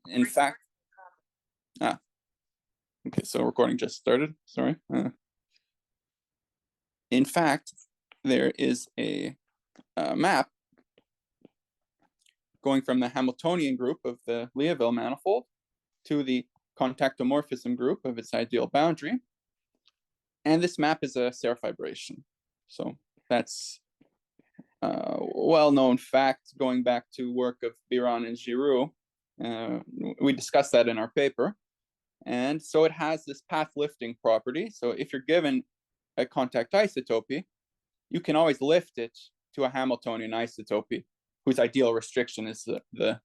in fact, okay, so recording just started. Sorry. In fact, there is a map going from the Hamiltonian group of the Liouville manifold to the contactomorphism group of its ideal boundary. And this map is a serifibration. So that's a well-known fact going back to work of Biran and Giroux. We discussed that in our paper. And so it has this path lifting property. So if you're given a contact isotopy, you can always lift it to a Hamiltonian isotopy whose ideal restriction is the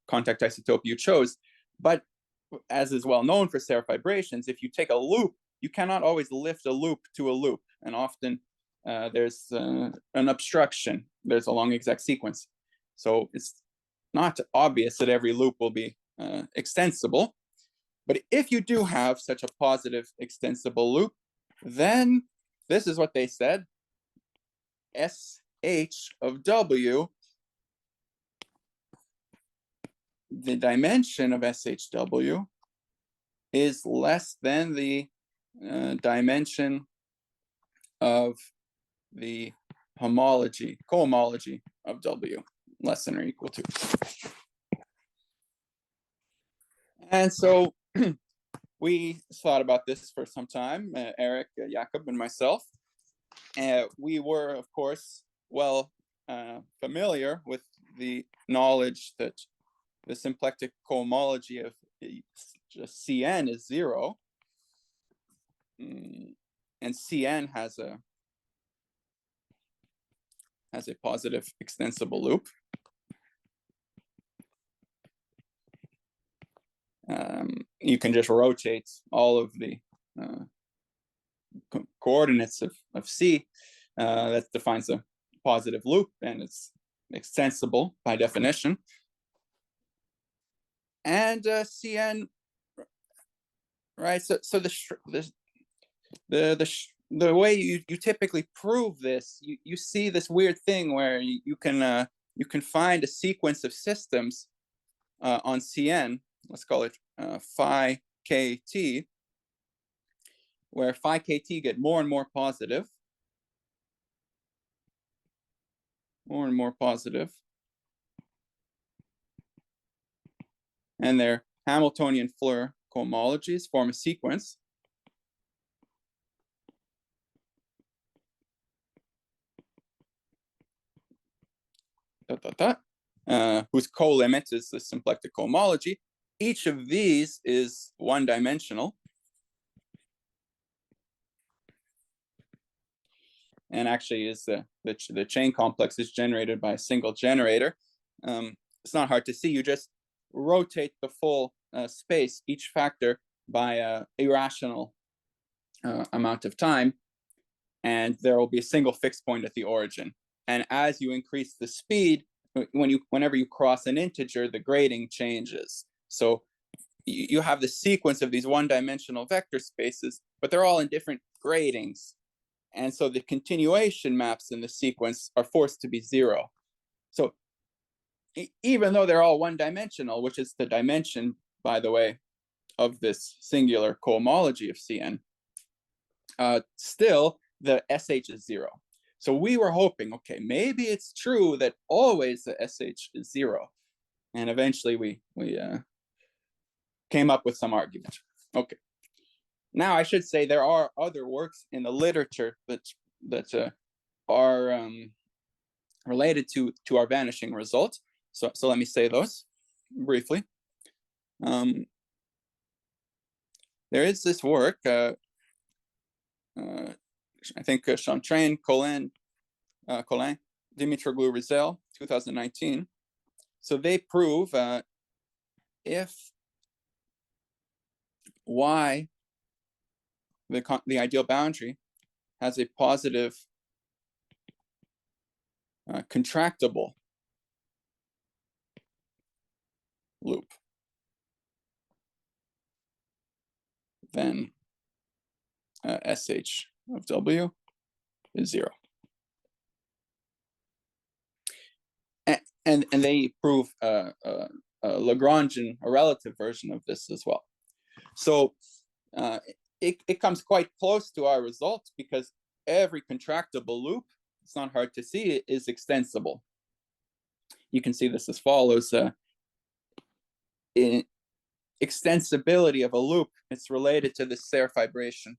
contact isotopy you chose. But as is well known for serifibrations, if you take a loop, you cannot always lift a loop to a loop. And often there's an obstruction. There's a long exact sequence. So it's not obvious that every loop will be extensible. But if you do have such a positive extensible loop, then this is what they said. SH of W, the dimension of SHW is less than the dimension of the cohomology of W, less than or equal to. And so we thought about this for some time, Eric, Jakob, and myself. We were, of course, well familiar with the knowledge that the symplectic cohomology of just Cn is 0. And Cn has a positive extensible loop. You can just rotate all of the coordinates of C that defines a positive loop, and it's extensible by definition. And Cn, right? So the way you typically prove this, you see this weird thing where you can find a sequence of systems on Cn. Let's call it phi kt, where phi kt get more and more positive, and their Hamiltonian Floer cohomologies form a sequence. Whose co-limit is the symplectic cohomology. Each of these is one-dimensional. And actually is the chain complex is generated by a single generator. It's not hard to see. You just rotate the full space, each factor, by an irrational amount of time, and there will be a single fixed point at the origin. And as you increase the speed, whenever you cross an integer, the grading changes. So you have the sequence of these one-dimensional vector spaces, but they're all in different gradings. And so the continuation maps in the sequence are forced to be 0. So even though they're all one-dimensional, which is the dimension, by the way, of this singular cohomology of Cn, still the SH is 0. So we were hoping, okay, maybe it's true that always the SH is 0. And eventually we came up with some argument. Okay. Now I should say there are other works in the literature that are related to our vanishing result. So let me say those briefly. There is this work, I think Chantrain, Colin, Dimitroglu, Rizel, 2019. So they prove if Y, the ideal boundary, has a positive contractible loop, then SH of W is 0. And they prove a Lagrangian, a relative version of this as well. So it comes quite close to our result because every contractible loop, it's not hard to see, is extensible. You can see this as follows. In extensibility of a loop, it's related to the Serre fibration.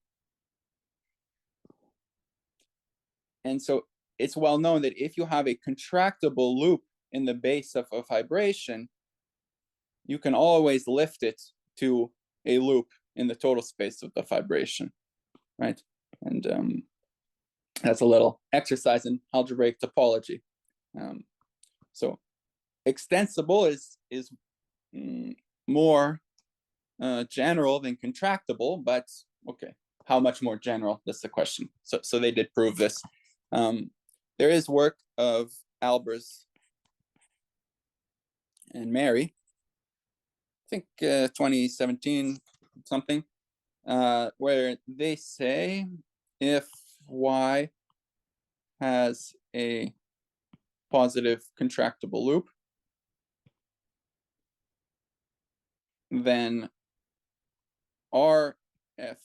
And so it's well known that if you have a contractible loop in the base of a fibration, you can always lift it to a loop in the total space of the fibration, right? And that's a little exercise in algebraic topology. So extensible is more general than contractible, but okay, how much more general? That's the question. So they did prove this. There is work of Albers and Mary, I think 2017 something, where they say if Y has a positive contractible loop, then R, F,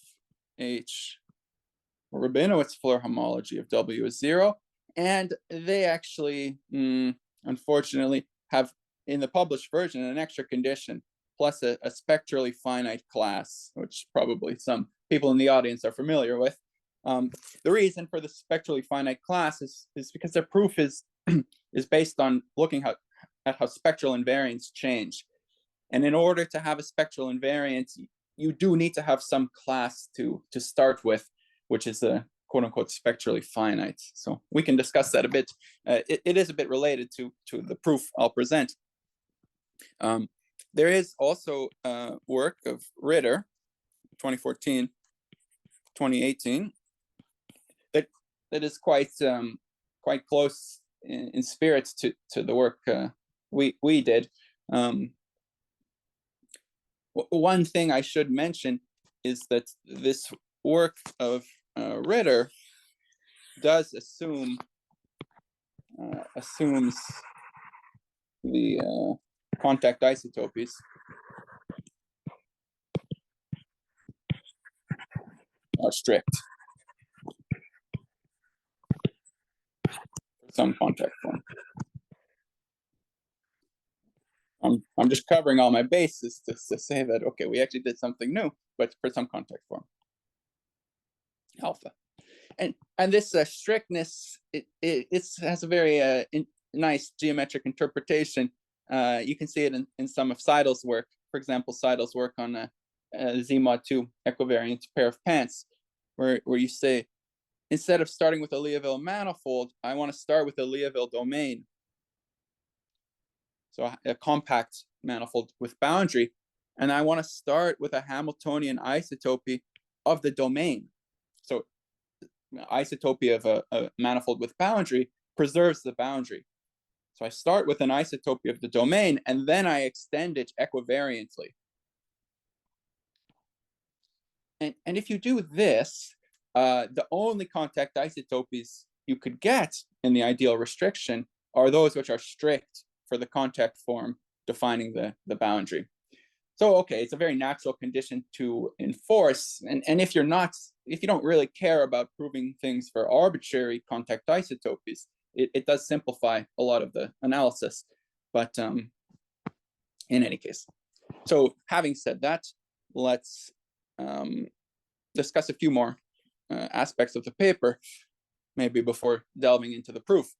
H, Rabinowitz Floer homology of W is 0. And they actually, unfortunately, have in the published version an extra condition plus a spectrally finite class, which probably some people in the audience are familiar with. The reason for the spectrally finite class is because their proof is based on looking at how spectral invariants change. And in order to have a spectral invariance, you do need to have some class to start with, which is a quote unquote spectrally finite. So we can discuss that a bit. It is a bit related to the proof I'll present. There is also work of Ritter, 2014, 2018, that is quite close in spirit to the work we did. One thing I should mention is that this work of Ritter does assumes the contact isotopies are strict for some contact form. I'm just covering all my bases to say that, okay, we actually did something new, but for some contact form, alpha. And this strictness, it has a very nice geometric interpretation. You can see it in some of Seidel's work. For example, Seidel's work on a Z-mod 2 equivariant pair of pants, where you say, instead of starting with a Liouville manifold, I want to start with a Liouville domain. So a compact manifold with boundary. And I want to start with a Hamiltonian isotopy of the domain. So isotopy of a manifold with boundary preserves the boundary. So I start with an isotopy of the domain, and then I extend it equivariantly. And if you do this, the only contact isotopies you could get in the ideal restriction are those which are strict for the contact form defining the boundary. So, okay, it's a very natural condition to enforce. And if you don't really care about proving things for arbitrary contact isotopies, it does simplify a lot of the analysis. But in any case, so having said that, let's discuss a few more aspects of the paper, maybe before delving into the proof.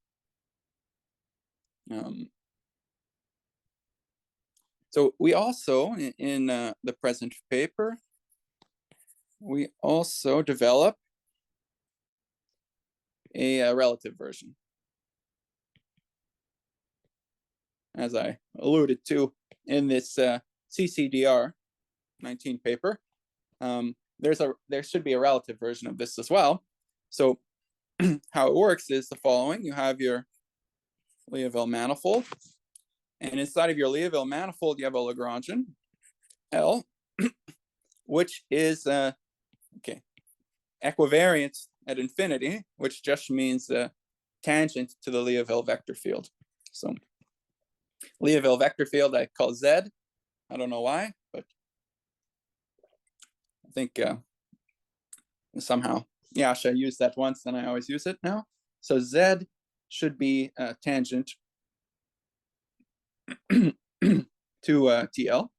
So we also, in the present paper, we also develop a relative version. As I alluded to in this CCDR 19 paper, there should be a relative version of this as well. So how it works is the following. You have your Liouville manifold, and inside of your Liouville manifold, you have a Lagrangian, L, which is equivariant at infinity, which just means tangent to the Liouville vector field. So Liouville vector field I call Z. I don't know why, but I think somehow Yasha used that once, and I always use it now. So Z should be tangent to TL.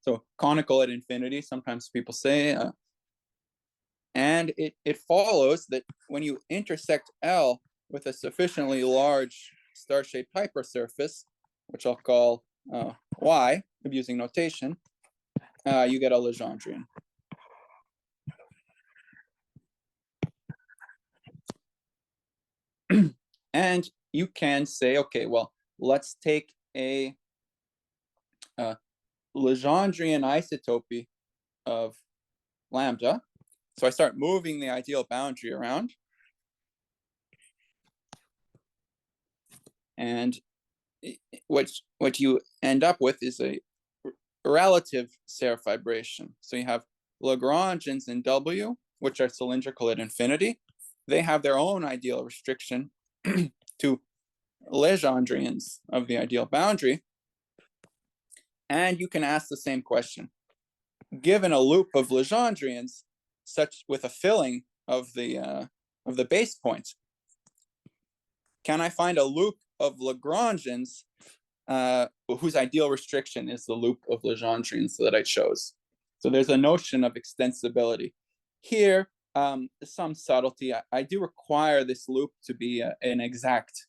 So conical at infinity, sometimes people say. And it follows that when you intersect L with a sufficiently large star-shaped hypersurface, which I'll call Y, using notation, you get a Legendrian. And you can say, okay, well, let's take a Legendrian isotopy of lambda. So I start moving the ideal boundary around. And what you end up with is a relative Serre fibration. So you have Lagrangians in W, which are cylindrical at infinity. They have their own ideal restriction to Legendrians of the ideal boundary. And you can ask the same question. Given a loop of Legendrians, such with a filling of the base point, can I find a loop of Lagrangians whose ideal restriction is the loop of Legendrians that I chose? So there's a notion of extensibility. Here, some subtlety. I do require this loop to be an exact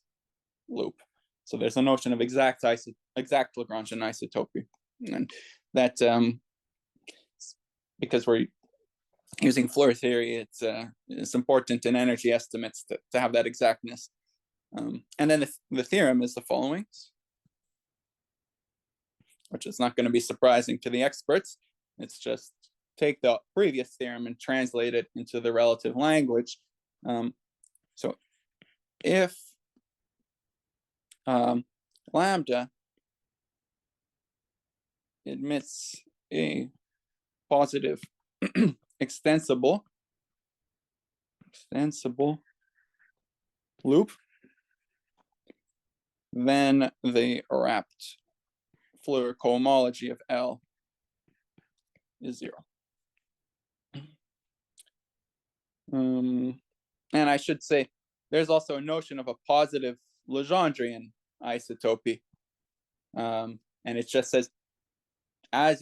loop. So there's a notion of exact Lagrangian isotopy. And that, because we're using Floer theory, it's important in energy estimates to have that exactness. And then the theorem is the following, which is not going to be surprising to the experts. It's just take the previous theorem and translate it into the relative language. So if lambda admits a positive extensible loop, then the wrapped Floer cohomology of L is 0. And I should say there's also a notion of a positive Legendrian isotopy. And it just says, if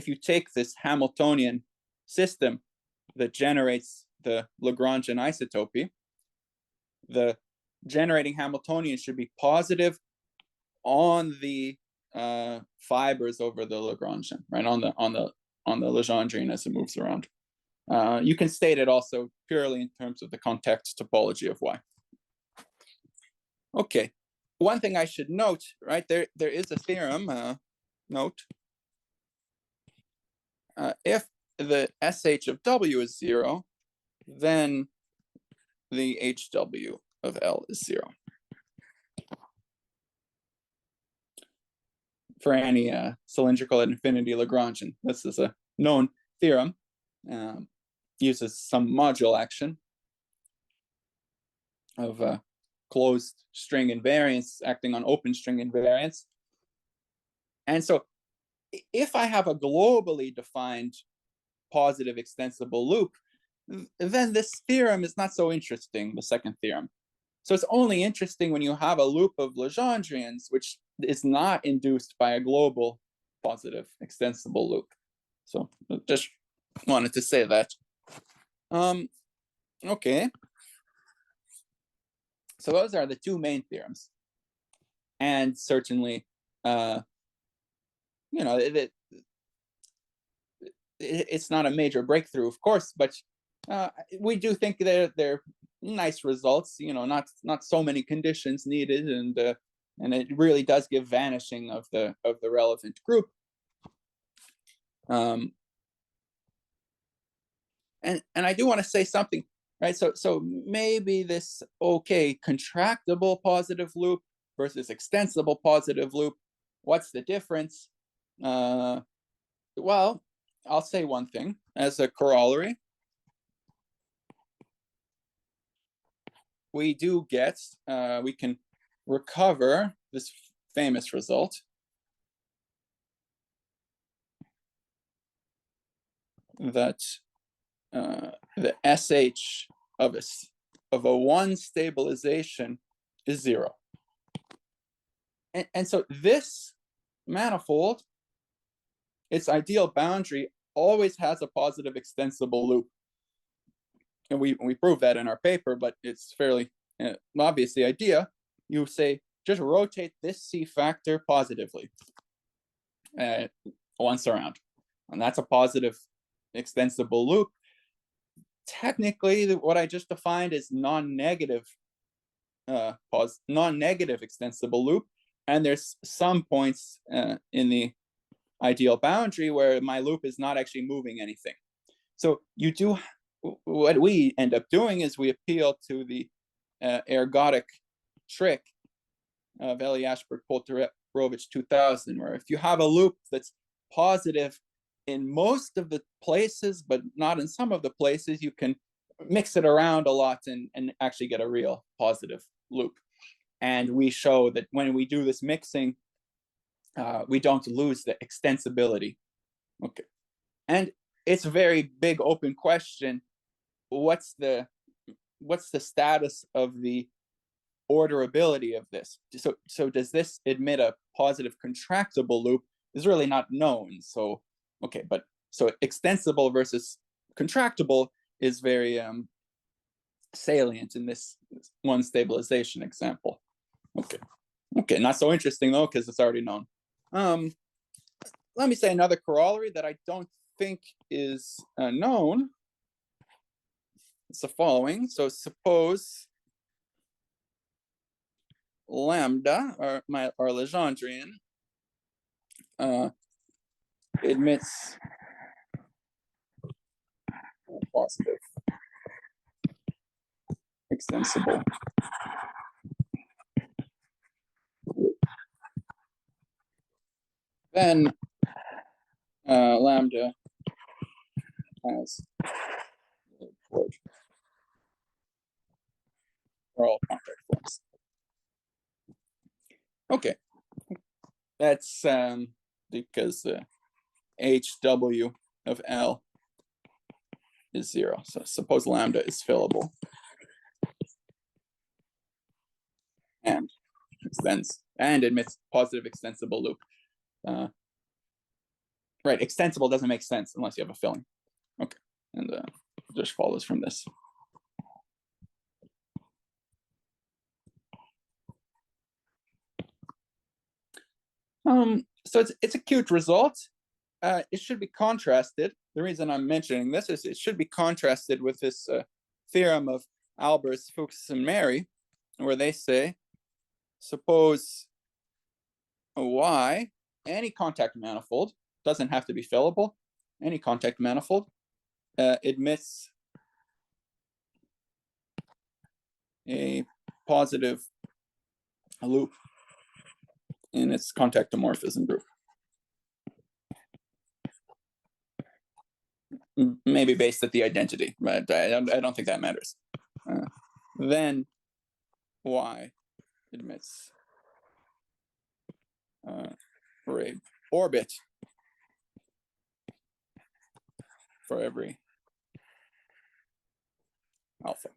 you take this Hamiltonian system that generates the Lagrangian isotopy, the generating Hamiltonian should be positive on the fibers over the Lagrangian, right, on the Legendrian as it moves around. You can state it also purely in terms of the context topology of Y. Okay, one thing I should note, right, there is a theorem, note, if the SH of W is 0, then the HW of L is 0. For any cylindrical at infinity Lagrangian. This is a known theorem, uses some module action of closed string invariance acting on open string invariance. And so if I have a globally defined positive extensible loop, then this theorem is not so interesting, the second theorem. So it's only interesting when you have a loop of Legendrians, which is not induced by a global positive extensible loop. So just wanted to say that. Okay. So those are the two main theorems. And certainly, it's not a major breakthrough, of course, but we do think they're nice results. Not so many conditions needed, and it really does give vanishing of the relevant group. And I do want to say something, right? So maybe this contractible positive loop versus extensible positive loop. What's the difference? Well, I'll say one thing as a corollary. We do get, we can recover this famous result that the SH of a one stabilization is 0. And so this manifold, its ideal boundary always has a positive extensible loop. And we prove that in our paper, but it's fairly obvious the idea. You say, just rotate this C factor positively once around. And that's a positive extensible loop. Technically, what I just defined is non-negative extensible loop. And there's some points in the ideal boundary where my loop is not actually moving anything. So you do, what we end up doing is we appeal to the ergodic trick of Eli Ashberg Polterovich 2000, where if you have a loop that's positive in most of the places, but not in some of the places, you can mix it around a lot and actually get a real positive loop. And we show that when we do this mixing, we don't lose the extensibility. Okay. And it's a very big open question. What's the status of the orderability of this? So does this admit a positive contractible loop? Is really not known. So, okay, but so extensible versus contractible is very salient in this one stabilization example. Okay, not so interesting though, because it's already known. Let me say another corollary that I don't think is known. It's the following. So suppose lambda, or Legendrian, admits positive extensible. Then lambda has for all contact forms. Okay, that's because the HW of L is 0. So suppose lambda is fillable and extends and admits positive extensible loop. Right, extensible doesn't make sense unless you have a filling. Okay, and just follows from this. So it's a cute result. It should be contrasted. The reason I'm mentioning this is it should be contrasted with this theorem of Albers, Fuchs, and Mary, where they say, suppose Y, any contact manifold, doesn't have to be fillable, any contact manifold admits a positive loop in its contactomorphism group. Maybe based at the identity, but I don't think that matters. Then Y admits for a orbit for every alpha.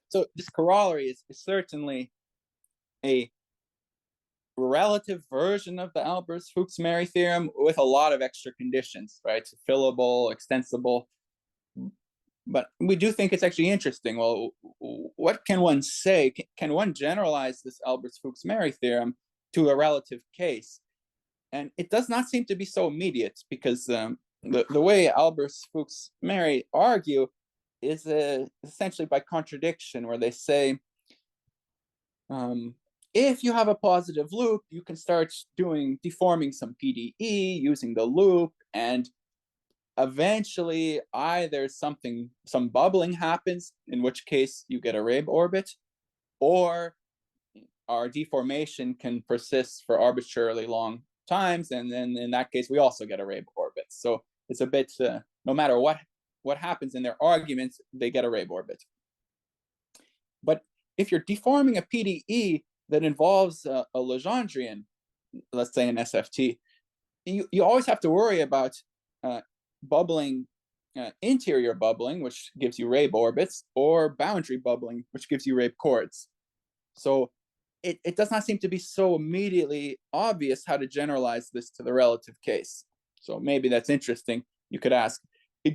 So this corollary is certainly a relative version of the Albers-Fuchs-Mary theorem with a lot of extra conditions, right? So fillable, extensible. But we do think it's actually interesting. Well, what can one say? Can one generalize this Albers-Fuchs-Mary theorem to a relative case? And it does not seem to be so immediate, because the way Albers-Fuchs-Mary argue is essentially by contradiction, where they say, if you have a positive loop, you can start deforming some PDE using the loop, and eventually either some bubbling happens, in which case you get a Rabe orbit, or our deformation can persist for arbitrarily long times, and then in that case we also get a Rabe orbit. So it's a bit no matter what happens in their arguments, they get a Rabe orbit. But if you're deforming a PDE that involves a Legendrian, let's say an SFT, you always have to worry about bubbling, interior bubbling, which gives you Rabe orbits, or boundary bubbling, which gives you Rabe chords. So it does not seem to be so immediately obvious how to generalize this to the relative case. So maybe that's interesting. You could ask,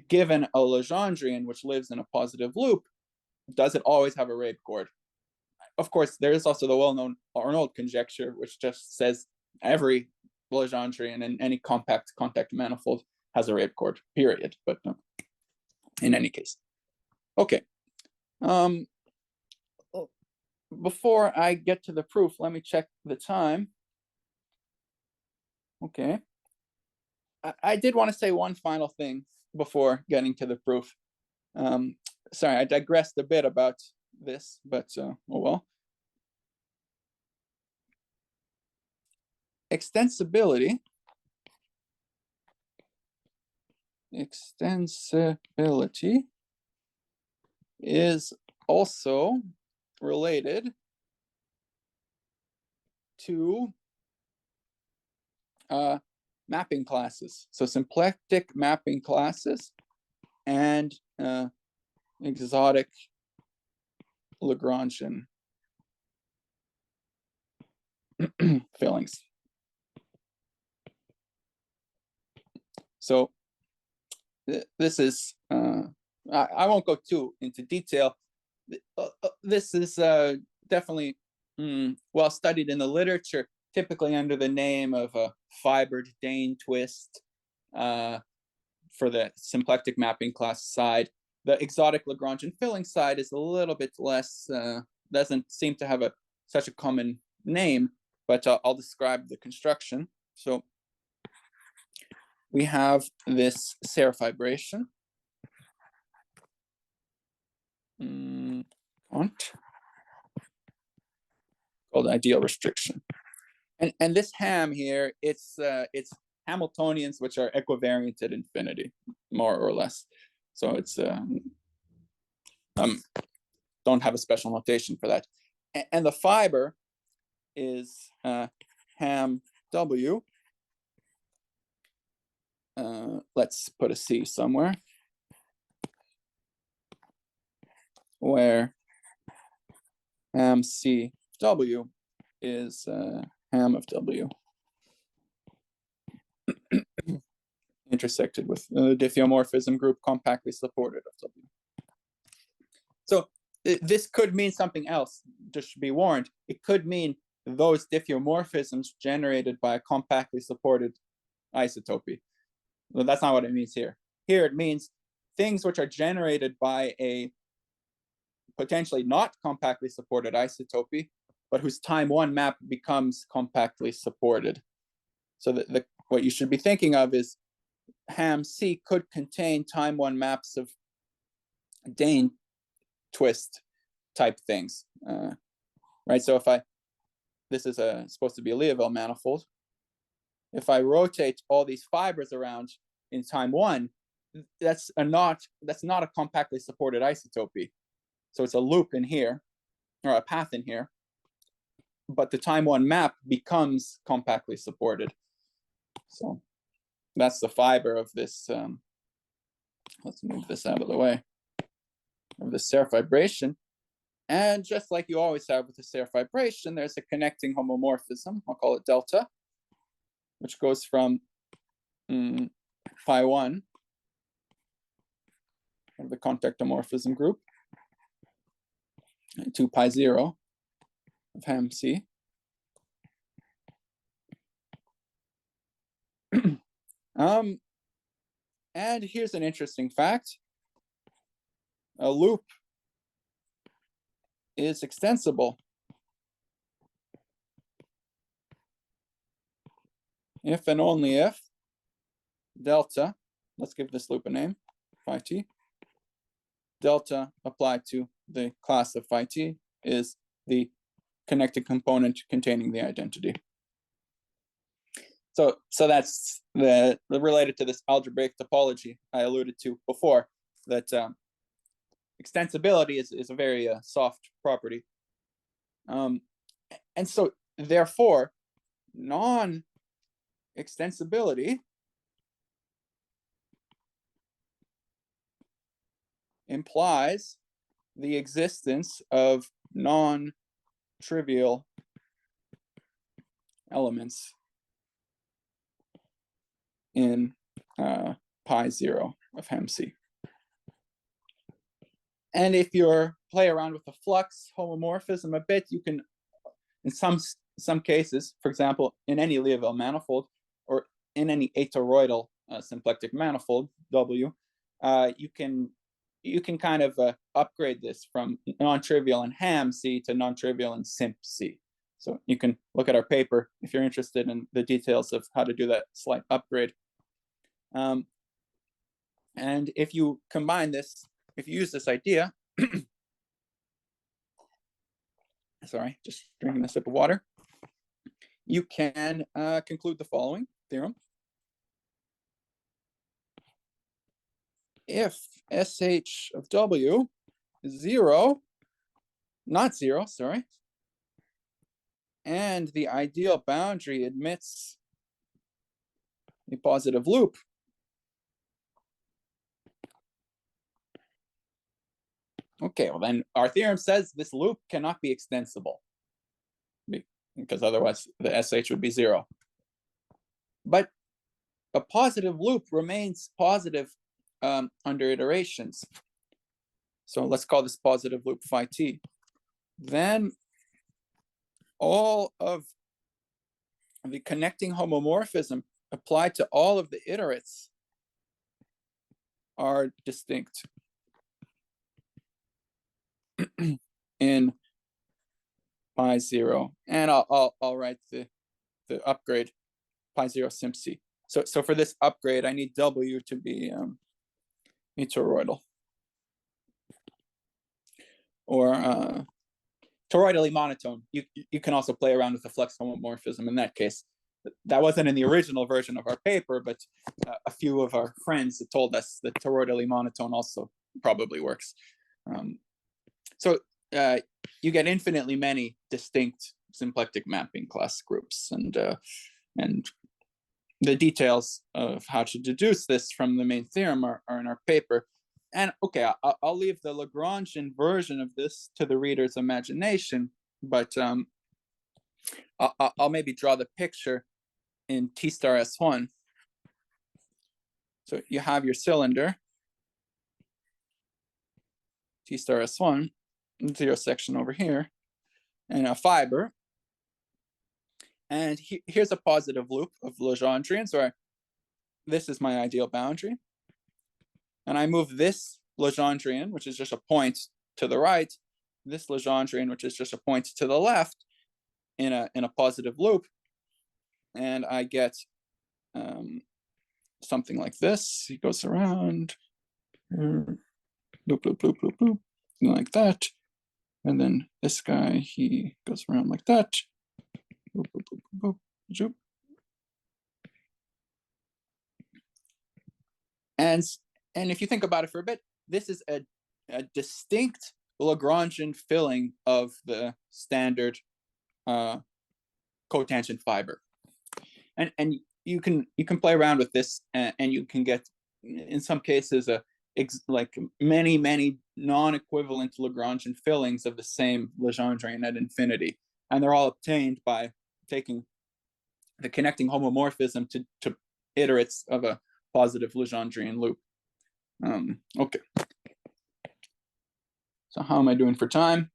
given a Legendrian which lives in a positive loop, does it always have a Rabe chord? Of course, there is also the well-known Arnold conjecture, which just says every Legendrian in any compact contact manifold has a Rabe chord, period. But in any case. Okay. Before I get to the proof, let me check the time. Okay. I did want to say one final thing before getting to the proof. Sorry, I digressed a bit about this, but oh well. Extensibility is also related to mapping classes. So symplectic mapping classes and exotic Lagrangian fillings. So this is, I won't go too into detail. This is definitely well studied in the literature, typically under the name of a fibered Dane twist for the symplectic mapping class side. The exotic Lagrangian filling side is a little bit less, doesn't seem to have such a common name, but I'll describe the construction. So we have this Serre fibration. Called ideal restriction. And this ham here, it's Hamiltonians which are equivariant at infinity, more or less. So it's don't have a special notation for that. And the fiber is ham W. Let's put a C somewhere, where ham C W is ham of W intersected with the diffeomorphism group compactly supported of W. So this could mean something else, just should be warned. It could mean those diffeomorphisms generated by a compactly supported isotopy. Well, that's not what it means here. Here it means things which are generated by a potentially not compactly supported isotopy, but whose time one map becomes compactly supported. So what you should be thinking of is ham C could contain time one maps of Dane twist type things, right? So if this is supposed to be a Liouville manifold. If I rotate all these fibers around in time one, that's not a compactly supported isotopy. So it's a loop in here, or a path in here, but the time one map becomes compactly supported. So that's the fiber of this. Let's move this out of the way, of the Serre fibration. And just like you always have with the Serre fibration, there's a connecting homomorphism, I'll call it delta, which goes from phi 1 of the contactomorphism group to pi 0 of ham C. And here's an interesting fact. A loop is extensible if and only if delta, let's give this loop a name, phi t, delta applied to the class of phi t is the connected component containing the identity. So that's the related to this algebraic topology I alluded to before, that extensibility is a very soft property. And so therefore, non-extensibility implies the existence of non-trivial elements in pi 0 of hem C. And if you play around with the flux homomorphism a bit, you can, in some cases, for example, in any Liouville manifold or in any atoroidal symplectic manifold W, you can kind of upgrade this from non-trivial in ham C to non-trivial in simp C. So you can look at our paper if you're interested in the details of how to do that slight upgrade. And if you combine this, if you use this idea, sorry, just drinking a sip of water, you can conclude the following theorem. If SH of W is not zero, sorry, and the ideal boundary admits a positive loop, okay, well then our theorem says this loop cannot be extensible because otherwise the SH would be zero. But a positive loop remains positive under iterations. So let's call this positive loop phi t. Then all of the connecting homomorphism applied to all of the iterates are distinct in pi 0. And I'll write the upgrade pi 0 simp C. So for this upgrade, I need W to be toroidal. Or toroidally monotone. You can also play around with the flux homomorphism in that case. That wasn't in the original version of our paper, but a few of our friends had told us that toroidally monotone also probably works. So you get infinitely many distinct symplectic mapping class groups, and the details of how to deduce this from the main theorem are in our paper. And okay, I'll leave the Lagrangian version of this to the reader's imagination, but I'll maybe draw the picture in T star S1. So you have your cylinder, T star S1, zero section over here, and a fiber. And here's a positive loop of Legendrians, where this is my ideal boundary. And I move this Legendrian, which is just a point to the right, this Legendrian, which is just a point to the left, in a positive loop, and I get something like this. He goes around, loop, loop, loop, loop, loop, like that, and then this guy, he goes around like that. Boop, boop, boop, boop, boop. And if you think about it for a bit, this is a distinct Lagrangian filling of the standard cotangent fiber, and you can play around with this, and you can get, in some cases, like many non-equivalent Lagrangian fillings of the same Legendrian at infinity, and they're all obtained by taking the connecting homomorphism to iterates of a positive Legendrian loop. Okay. So how am I doing for time?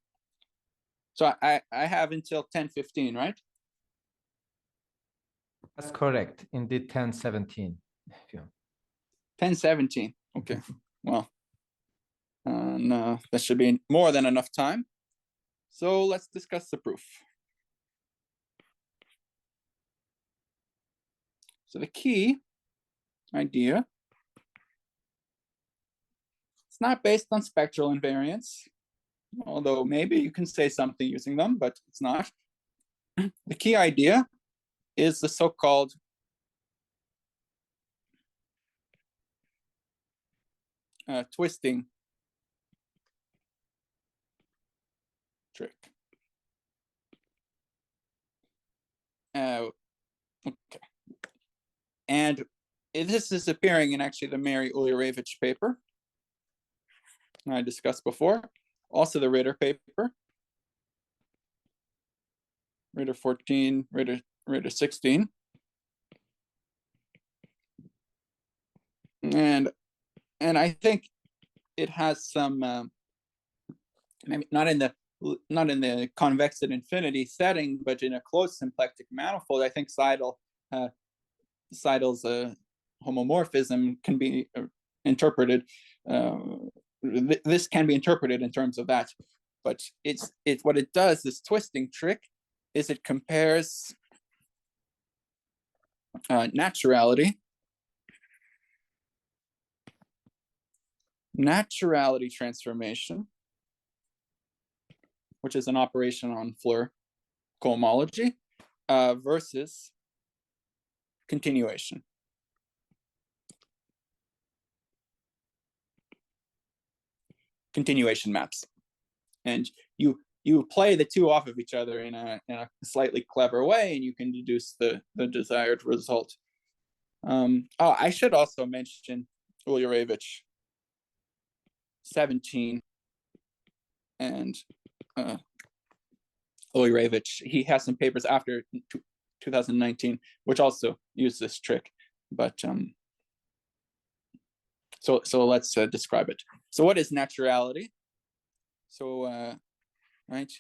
So I have until 10:15, right? That's correct. Indeed, 10:17. 10:17. Okay. Well, no, that should be more than enough time. So let's discuss the proof. So the key idea, it's not based on spectral invariance, although maybe you can say something using them, but it's not. The key idea is the so-called twisting trick. Okay. And this is appearing in actually the Mary Uljarevich paper I discussed before. Also the Ritter paper. Ritter 14, Ritter 16. And I think it has some maybe not in the convex at infinity setting, but in a closed symplectic manifold. I think Seidel's homomorphism can be interpreted. This can be interpreted in terms of that, but it's what it does. This twisting trick is it compares naturality transformation, which is an operation on Floer cohomology, versus continuation. Continuation maps. And you play the two off of each other in a slightly clever way, and you can deduce the desired result. I should also mention Uljarevich 17 and Uljarevich. He has some papers after 2019 which also use this trick, but so let's describe it. So what is naturality? So right,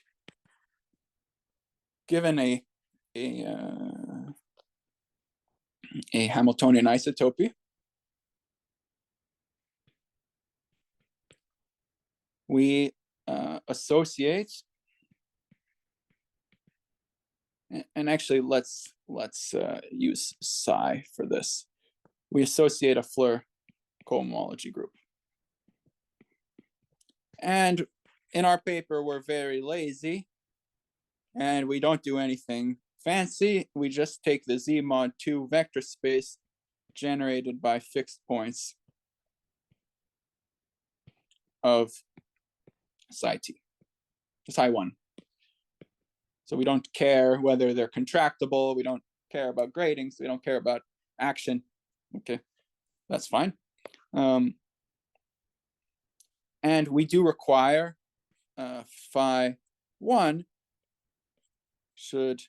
given a Hamiltonian isotopy, we associate, and actually let's use psi for this. We associate a Floer cohomology group. And in our paper, we're very lazy and we don't do anything fancy. We just take the Z mod 2 vector space generated by fixed points of psi t, psi 1. So we don't care whether they're contractible. We don't care about gradings. We don't care about action. Okay, that's fine. And we do require phi 1 should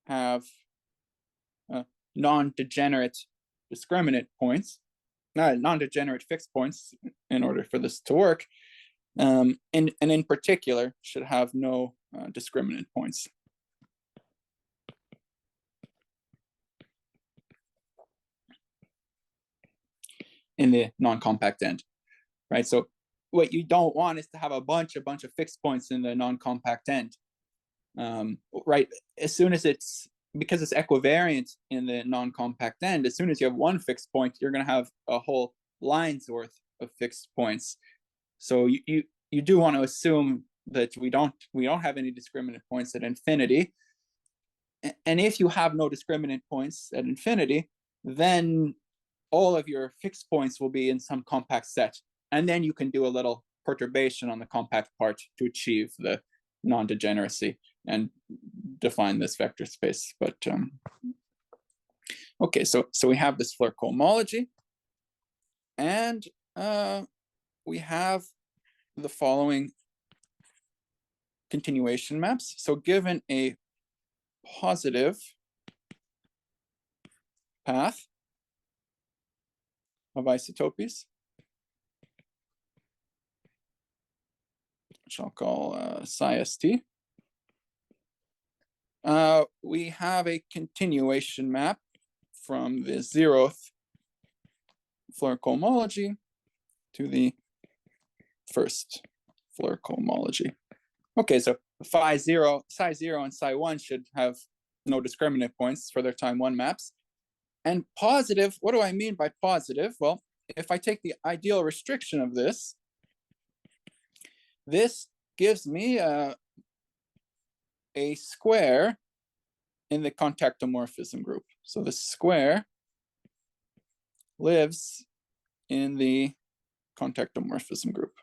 have non-degenerate discriminant points, non-degenerate fixed points in order for this to work. And in particular should have no discriminant points. In the non-compact end, right? So what you don't want is to have a bunch of fixed points in the non-compact end, right? As soon as because it's equivariant in the non-compact end, as soon as you have one fixed point, you're going to have a whole line's worth of fixed points. So you do want to assume that we don't have any discriminant points at infinity. And if you have no discriminant points at infinity, then all of your fixed points will be in some compact set. And then you can do a little perturbation on the compact part to achieve the non-degeneracy and define this vector space. But okay, so we have this Floer cohomology, and we have the following continuation maps. So given a positive path of isotopies, which I'll call psi st, we have a continuation map from the 0th Floer cohomology to the 1st Floer cohomology. Okay, so psi 0 and psi 1 should have no discriminant points for their time 1 maps. And positive, what do I mean by positive? Well, if I take the ideal restriction of this gives me a square in the contactomorphism group. So the square lives in the contactomorphism group.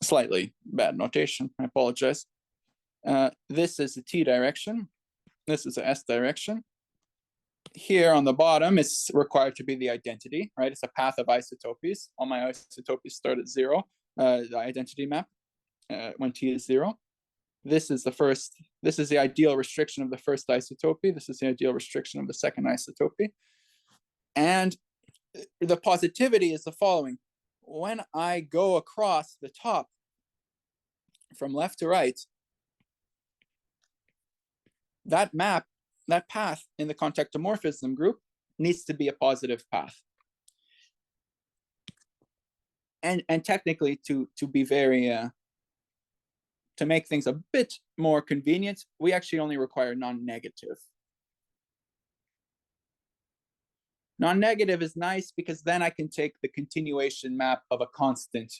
Slightly bad notation, I apologize. This is the t direction. This is a S direction. Here on the bottom, it's required to be the identity, right? It's a path of isotopies. All my isotopies start at 0, the identity map when t is 0. This is the ideal restriction of the first isotopy. This is the ideal restriction of the second isotopy. And the positivity is the following. When I go across the top from left to right, that map, that path in the contactomorphism group needs to be a positive path. And technically, to be very to make things a bit more convenient, we actually only require non-negative. Non-negative is nice because then I can take the continuation map of a constant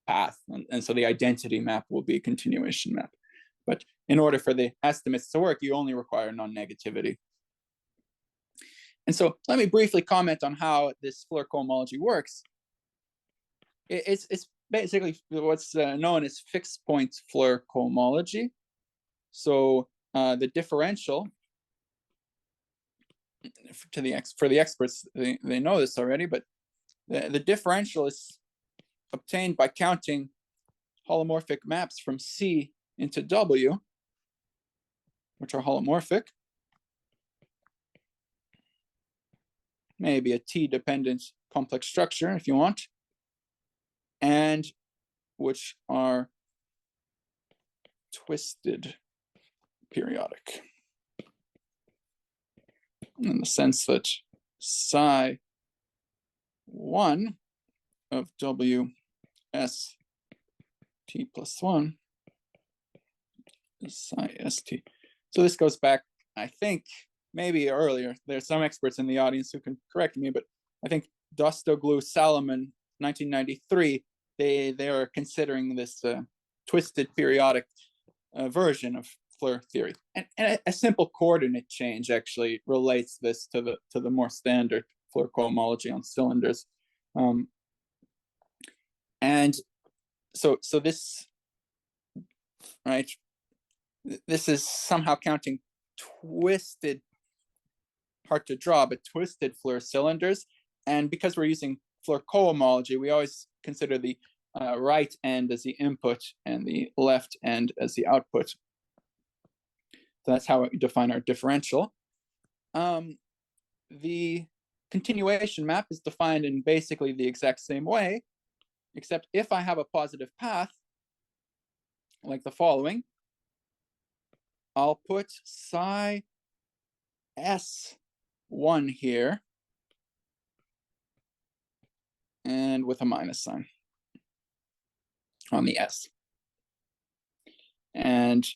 path. And so the identity map will be a continuation map. But in order for the estimates to work, you only require non-negativity. And so let me briefly comment on how this Floer cohomology works. It's basically what's known as fixed point Floer cohomology. So the differential, for the experts, they know this already, but the differential is obtained by counting holomorphic maps from C into W, which are holomorphic. Maybe a T-dependent complex structure if you want, and which are twisted periodic, in the sense that psi 1 of W S T plus 1 is psi ST. So this goes back, I think, maybe earlier. There's some experts in the audience who can correct me, but I think Dostoglu, Salomon, 1993, they are considering this twisted periodic version of Floer theory. And a simple coordinate change actually relates this to the more standard Floer cohomology on cylinders. And so this, right, this is somehow counting twisted, hard to draw, but twisted Floer cylinders. And because we're using Floer cohomology, we always consider the right end as the input and the left end as the output. So that's how we define our differential. The continuation map is defined in basically the exact same way, except if I have a positive path, like the following, I'll put psi S1 here, and with a minus sign on the S. And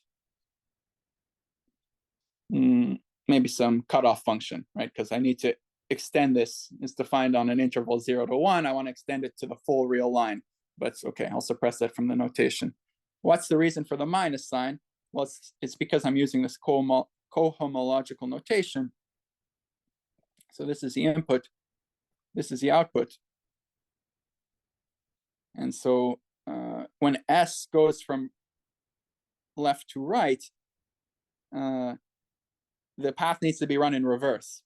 maybe some cutoff function, right? Because I need to extend this. It's defined on an interval 0 to 1. I want to extend it to the full real line. But okay, I'll suppress that from the notation. What's the reason for the minus sign? Well, it's because I'm using this cohomological notation. So this is the input. This is the output. And so when S goes from left to right, the path needs to be run in reverse.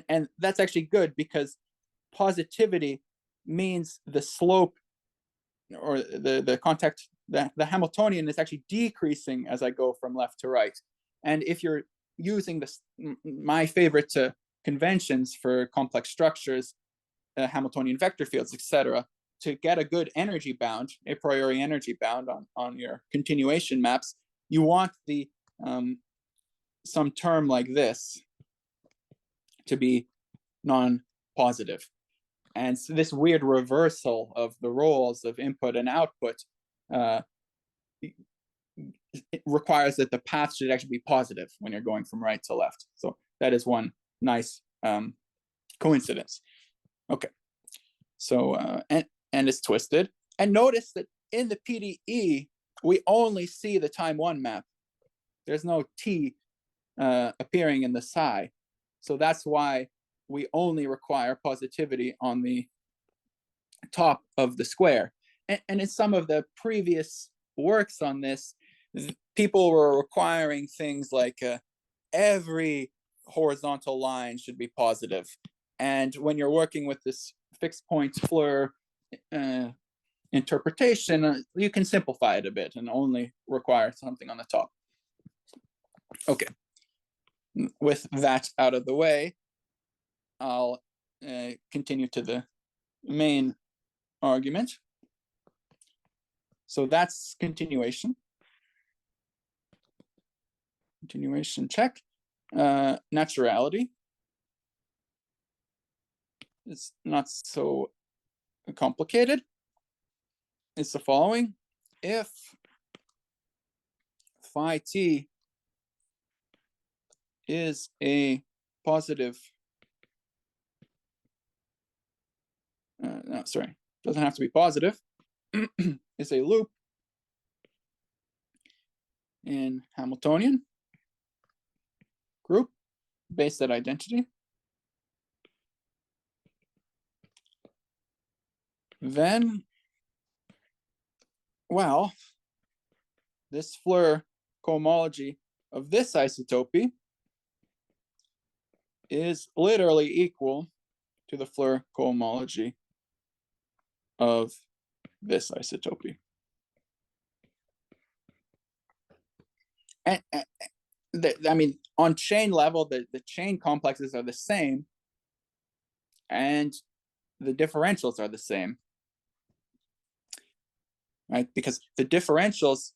And that's actually good because positivity means the slope or the contact, the Hamiltonian is actually decreasing as I go from left to right. And if you're using this, my favorite conventions for complex structures, Hamiltonian vector fields, etc., to get a good energy bound, a priori energy bound on your continuation maps, you want the some term like this to be non-positive. And so this weird reversal of the roles of input and output it requires that the path should actually be positive when you're going from right to left. So that is one nice coincidence. Okay, so and it's twisted. And notice that in the PDE, we only see the time one map. There's no T appearing in the psi. So that's why we only require positivity on the top of the square. And in some of the previous works on this, people were requiring things like every horizontal line should be positive. And when you're working with this fixed point Floer interpretation, you can simplify it a bit and only require something on the top. Okay. With that out of the way, I'll continue to the main argument. So that's continuation. Continuation check. Naturality. It's not so complicated. It's the following. If phi t is a positive, no, sorry, doesn't have to be positive, is a loop in Hamiltonian group based at identity, then, well, this Floer cohomology of this isotopy is literally equal to the Floer cohomology of this isotopy. And I mean, on chain level, the chain complexes are the same, and the differentials are the same, right? Because the differentials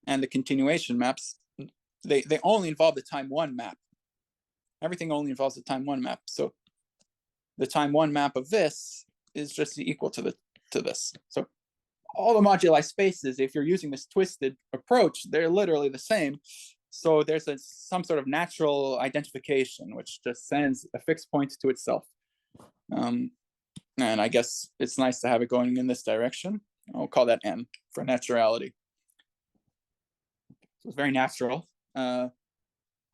and the continuation maps, they only involve the time one map. Everything only involves the time one map. So the time one map of this is just equal to this. So all the moduli spaces, if you're using this twisted approach, they're literally the same. So there's some sort of natural identification, which just sends a fixed point to itself. And I guess it's nice to have it going in this direction. I'll call that N for naturality. So it's very natural.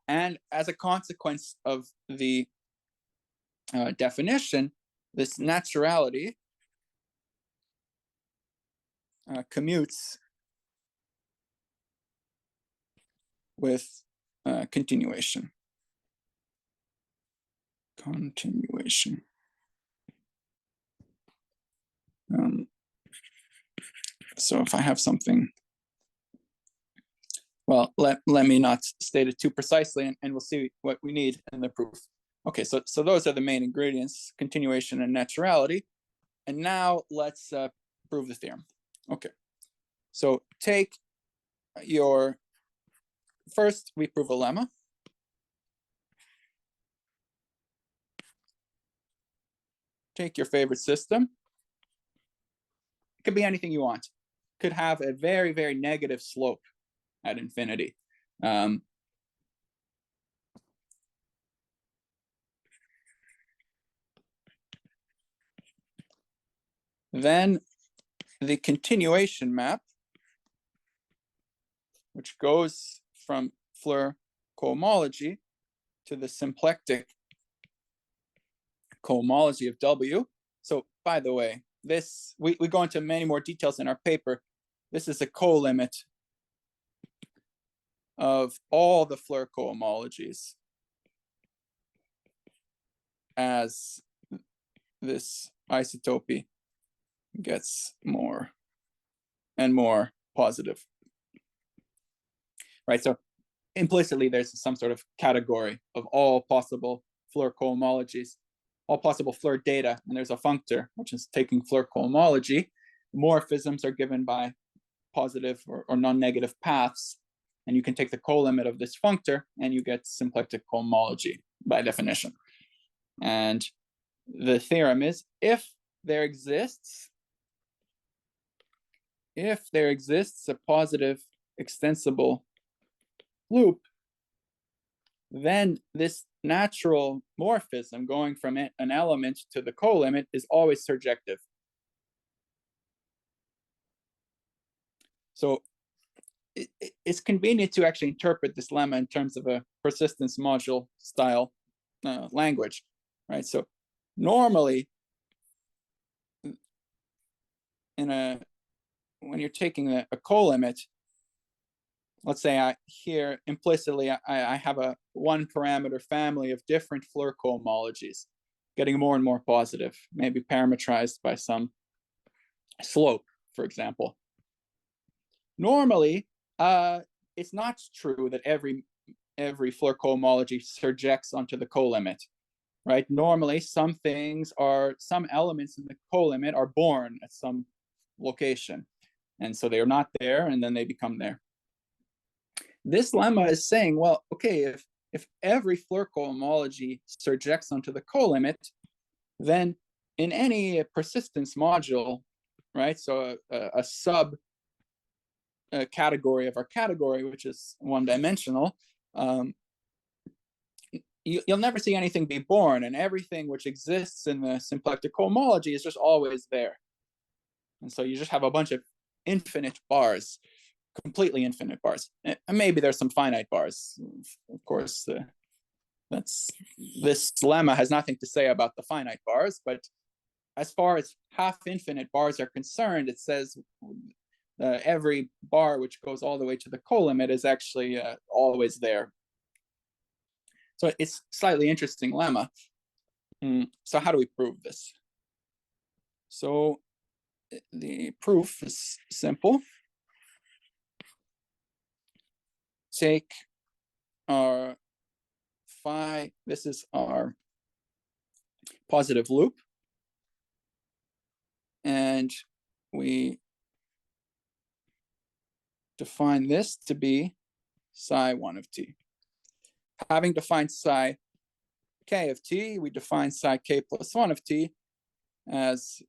And as a consequence of the definition, this naturality commutes with continuation. Continuation. So if I have something, well, let me not state it too precisely, and we'll see what we need in the proof. Okay, so those are the main ingredients, continuation and naturality. And now let's prove the theorem. Okay, so take your, first we prove a lemma. Take your favorite system. It could be anything you want. Could have a very, very negative slope at infinity. Then the continuation map, which goes from Floer cohomology to the symplectic cohomology of W. So by the way, this, we go into many more details in our paper. This is a co-limit of all the Floer cohomologies as this isotopy gets more and more positive. Right, so implicitly there's some sort of category of all possible Floer cohomologies, all possible Floer data, and there's a functor, which is taking Floer cohomology. Morphisms are given by positive or non-negative paths, and you can take the co-limit of this functor, and you get symplectic cohomology by definition. And the theorem is, if there exists a positive extensible loop, then this natural morphism going from an element to the co-limit is always surjective. So it's convenient to actually interpret this lemma in terms of a persistence module style language, right? So normally, when you're taking a co-limit, let's say here implicitly, I have a one parameter family of different Floer cohomologies, getting more and more positive, maybe parametrized by some slope, for example. Normally, it's not true that every Floer cohomology surjects onto the colimit, right? Normally, some elements in the colimit are born at some location, and so they are not there, and then they become there. This lemma is saying, well, okay, if every Floer cohomology surjects onto the colimit, then in any persistence module, right? So a sub category of our category, which is one-dimensional, you'll never see anything be born, and everything which exists in the symplectic cohomology is just always there. And so you just have a bunch of infinite bars, completely infinite bars. And maybe there's some finite bars. Of course, this lemma has nothing to say about the finite bars, but as far as half infinite bars are concerned, it says every bar which goes all the way to the colimit is actually always there. So it's slightly interesting lemma. So how do we prove this? So the proof is simple. Take our phi, this is our positive loop, and we define this to be psi 1 of t. Having defined psi k of t, we define psi k plus 1 of t as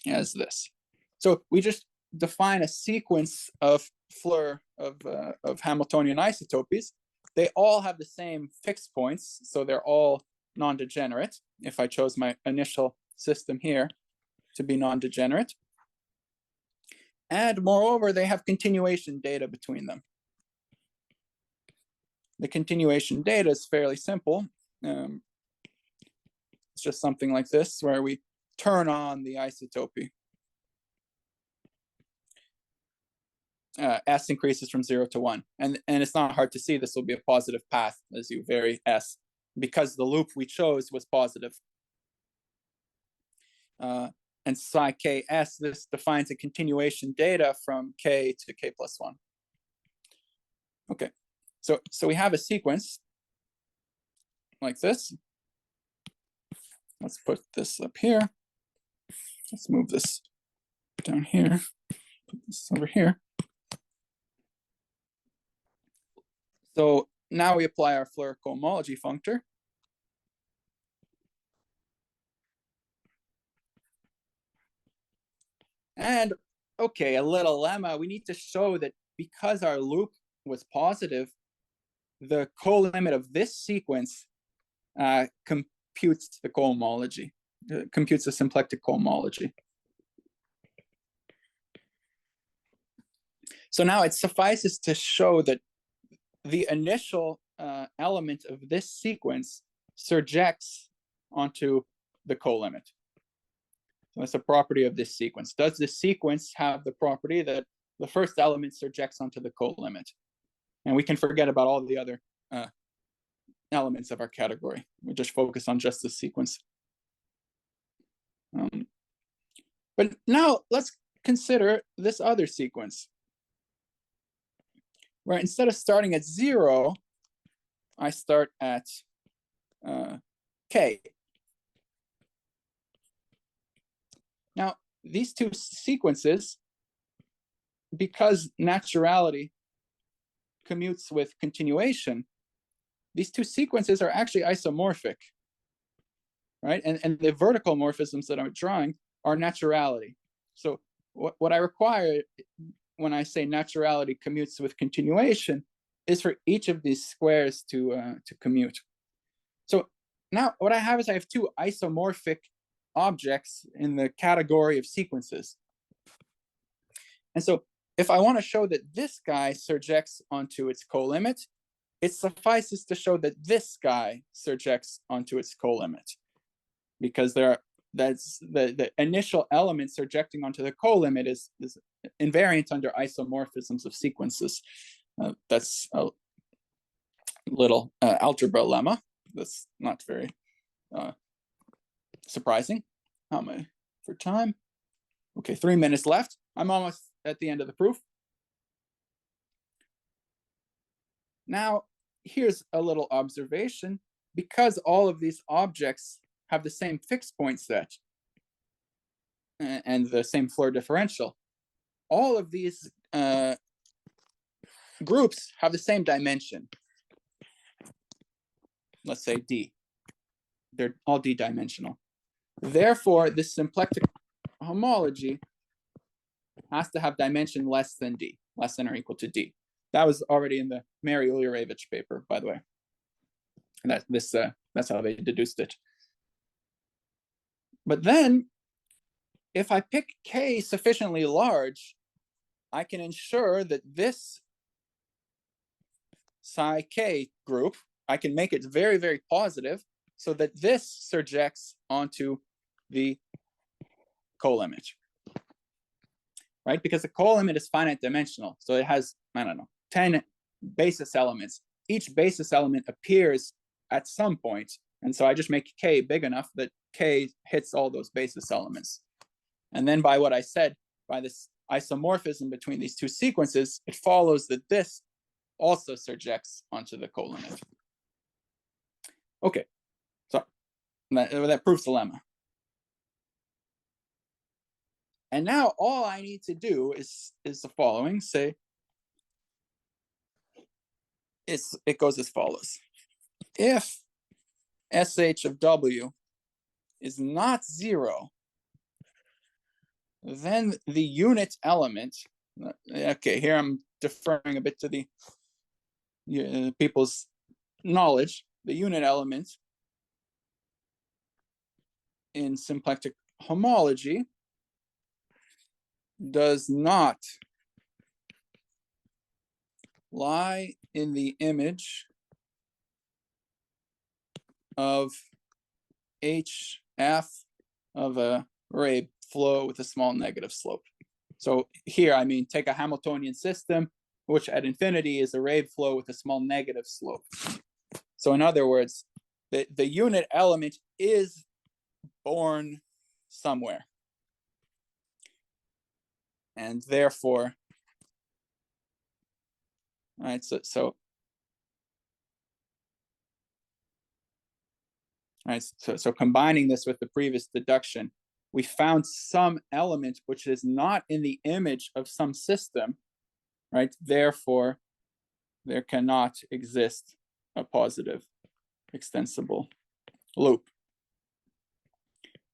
this. So we just define a sequence of Floer of Hamiltonian isotopies. They all have the same fixed points, so they're all non-degenerate. If I chose my initial system here to be non-degenerate, and moreover, they have continuation data between them. The continuation data is fairly simple. It's just something like this, where we turn on the isotopy. S increases from 0 to 1. And it's not hard to see this will be a positive path as you vary S, because the loop we chose was positive. And psi ks, this defines a continuation data from k to k plus 1. Okay, so we have a sequence like this. Let's put this up here. Let's move this down here. Put this over here. So now we apply our Floer cohomology functor. And okay, a little lemma. We need to show that because our loop was positive, the colimit of this sequence computes the cohomology, computes the symplectic cohomology. So now it suffices to show that the initial element of this sequence surjects onto the colimit. So that's a property of this sequence. Does this sequence have the property that the first element surjects onto the colimit? And we can forget about all the other elements of our category. We just focus on just the sequence. But now let's consider this other sequence, where instead of starting at 0, I start at k. Now, these two sequences, because naturality commutes with continuation, these two sequences are actually isomorphic, right? And the vertical morphisms that I'm drawing are naturality. So what I require when I say naturality commutes with continuation is for each of these squares to commute. So now what I have is I have two isomorphic objects in the category of sequences. And so if I want to show that this guy surjects onto its colimit, it suffices to show that this guy surjects onto its colimit, because that's the initial element surjecting onto the colimit is invariant under isomorphisms of sequences. That's a little algebra lemma. That's not very surprising. How am I for time? Okay, 3 minutes left. I'm almost at the end of the proof. Now, here's a little observation. Because all of these objects have the same fixed point set and the same Floer differential, all of these groups have the same dimension. Let's say D. They're all D-dimensional. Therefore, this symplectic homology has to have dimension less than D, less than or equal to D. That was already in the Mary Ulyarevich paper, by the way. And that's how they deduced it. But then, if I pick K sufficiently large, I can ensure that this psi K group, I can make it very, very positive so that this surjects onto the colimit, right? Because the colimit is finite dimensional. So it has, I don't know, 10 basis elements. Each basis element appears at some point. And so I just make K big enough that K hits all those basis elements. And then by what I said, by this isomorphism between these two sequences, it follows that this also surjects onto the colimit. Okay, so that proves the lemma. And now all I need to do is the following. Say, it goes as follows. If SH of W is not 0, then the unit element, okay, here I'm deferring a bit to the people's knowledge, the unit element in symplectic homology does not lie in the image of HF of a ray flow with a small negative slope. So here, I mean, take a Hamiltonian system, which at infinity is a ray flow with a small negative slope. So in other words, the unit element is born somewhere. And therefore, all right, so combining this with the previous deduction, we found some element which is not in the image of some system, right? Therefore, there cannot exist a positive extensible loop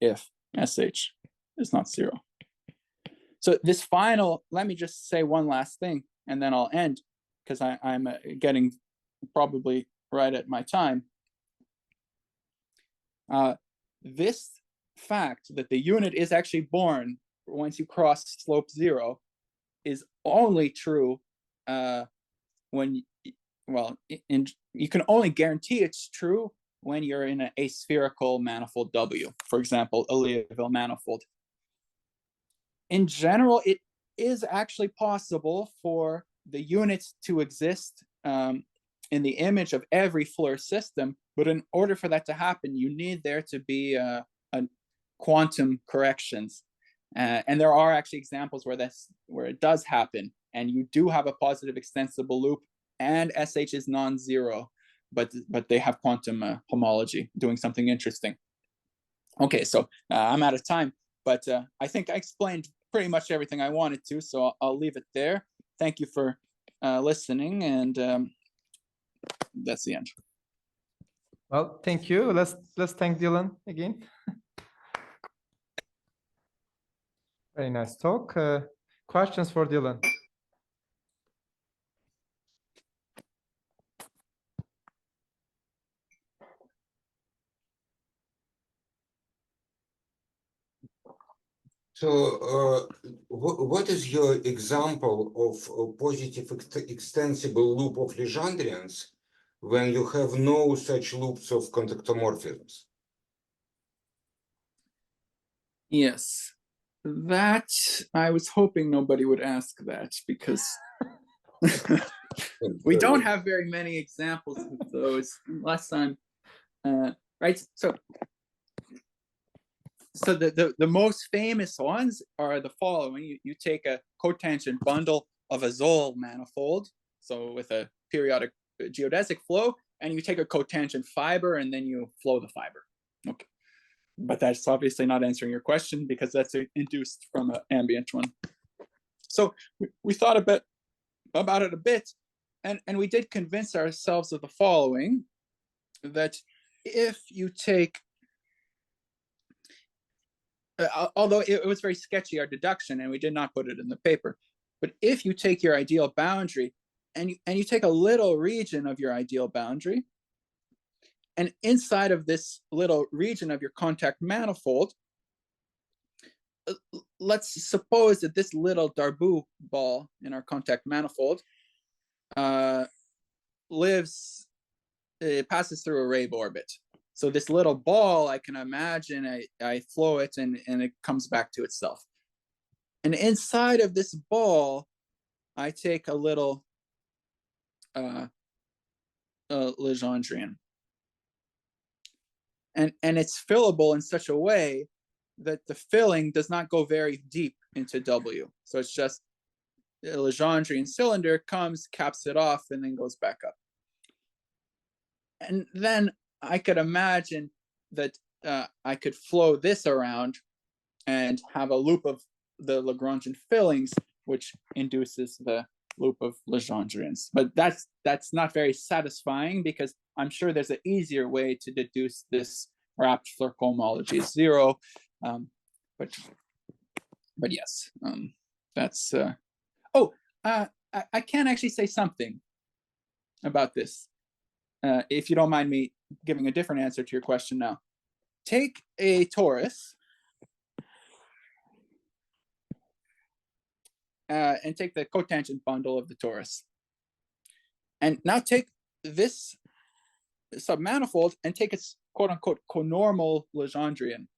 if SH is not 0. So this final, let me just say one last thing, and then I'll end, because I'm getting probably right at my time. This fact that the unit is actually born once you cross slope 0 is only true when, well, you can only guarantee it's true when you're in an aspherical manifold W, for example, a Liouville manifold. In general, it is actually possible for the units to exist in the image of every Floer system, but in order for that to happen, you need there to be a quantum corrections. And there are actually examples where it does happen, and you do have a positive extensible loop, and SH is non-zero, but they have quantum homology doing something interesting. Okay, so I'm out of time, but I think I explained pretty much everything I wanted to, so I'll leave it there. Thank you for listening, and that's the end. Well, thank you. Let's thank Dylan again. Very nice talk. Questions for Dylan? So what is your example of a positive extensible loop of Legendrians when you have no such loops of contactomorphisms? Yes. That I was hoping nobody would ask that because we don't have very many examples of those unless I'm right. So the most famous ones are the following. You take a cotangent bundle of a Zoll manifold, so with a periodic geodesic flow, and you take a cotangent fiber and then you flow the fiber. Okay. But that's obviously not answering your question because that's induced from an ambient one. So we thought a bit about it a bit, and we did convince ourselves of the following, that if you take, although it was very sketchy, our deduction, and we did not put it in the paper, but if you take your ideal boundary and you take a little region of your ideal boundary, and inside of this little region of your contact manifold, let's suppose that this little Darboux ball in our contact manifold it passes through a Rabe orbit. So this little ball, I can imagine I flow it and it comes back to itself. And inside of this ball, I take a little Legendrian. And it's fillable in such a way that the filling does not go very deep into W. So it's just a Legendrian cylinder comes, caps it off, and then goes back up. And then I could imagine that I could flow this around and have a loop of the Lagrangian fillings, which induces the loop of Legendrians. But that's not very satisfying because I'm sure there's an easier way to deduce this wrapped Floer cohomology is 0. But yes, that's. I can actually say something about this, if you don't mind me giving a different answer to your question now. Take a torus and take the cotangent bundle of the torus. And now take this submanifold and take its quote-unquote conormal Legendrian.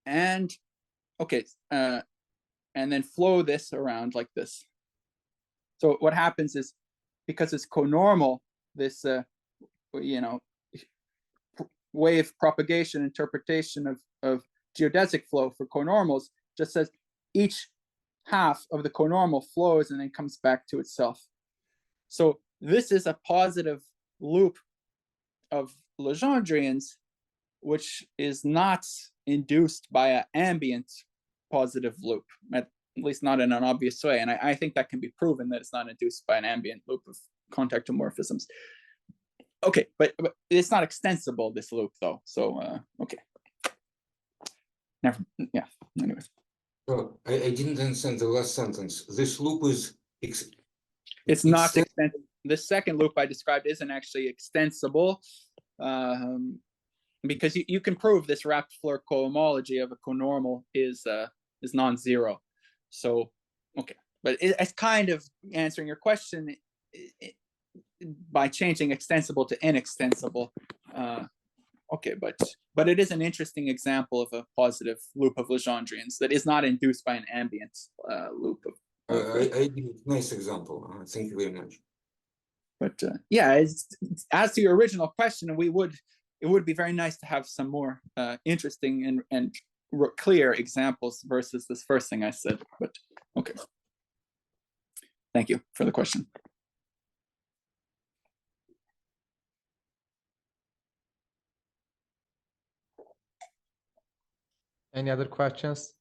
And okay, and then flow this around like this. So what happens is, because it's conormal, this wave propagation interpretation of geodesic flow for conormals just says each half of the conormal flows and then comes back to itself. So this is a positive loop of Legendrians, which is not induced by an ambient positive loop, at least not in an obvious way. And I think that can be proven that it's not induced by an ambient loop of contactomorphisms. Okay, but it's not extensible, this loop, though. So, okay. Yeah, anyways. So I didn't understand the last sentence. This loop is... It's not extensible. The second loop I described isn't actually extensible, because you can prove this wrapped Floer cohomology of a conormal is non-zero. So, okay. But it's kind of answering your question by changing extensible to inextensible. Okay, but it is an interesting example of a positive loop of Legendrians that is not induced by an ambient loop of. I nice example. Thank you very much. But yeah, as to your original question, it would be very nice to have some more interesting and clear examples versus this first thing I said. But okay. Thank you for the question. Any other questions?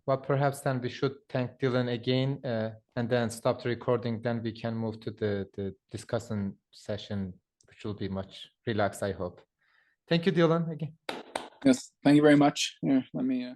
Well, perhaps then we should thank Dylan again and then stop the recording. Then we can move to the discussion session, which will be much relaxed, I hope. Thank you, Dylan, again. Yes, thank you very much. Here, let me